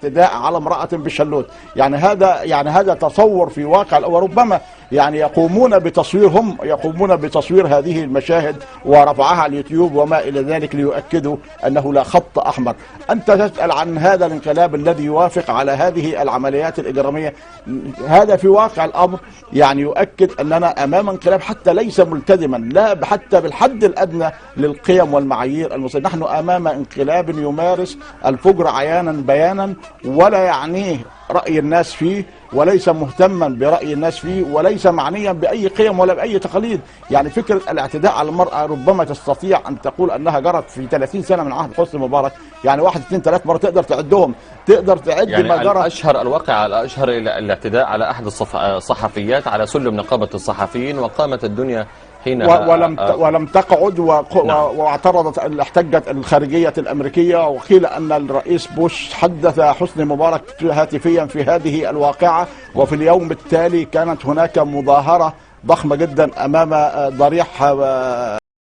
اعتداء على امرأة بشلوت. يعني هذا تصور في واقع، وربما يعني يقومون بتصوير هذه المشاهد ورفعها على اليوتيوب وما إلى ذلك ليؤكدوا أنه لا خط أحمر. أنت تسأل عن هذا الانقلاب الذي يوافق على هذه العمليات الإجرامية. هذا في واقع الأمر يعني يؤكد أننا أمام انقلاب حتى ليس ملتزما لا حتى بالحد الأدنى للقيم والمعايير المصرية. نحن أمام انقلاب يمارس الفجر عيانا بيانا، ولا يعنيه رأي الناس فيه، وليس مهتما برأي الناس فيه، وليس معنيا بأي قيم ولا بأي تقاليد. يعني فكرة الاعتداء على المرأة ربما تستطيع أن تقول أنها جرت في 30 سنة من عهد حسني مبارك، يعني 1 2 3 مرات تقدر تعدهم، تقدر تعد يعني ما جرى. الأشهر الاعتداء على أحد الصحفيات على سلم نقابة الصحفيين، وقامت الدنيا حينها ولم تقعد نعم. واعترضت، احتجت الخارجية الأمريكية، وقيل أن الرئيس بوش حدث حسني مبارك هاتفيا في هذه الواقعة. وفي اليوم التالي كانت هناك مظاهرة ضخمة جدا أمام ضريح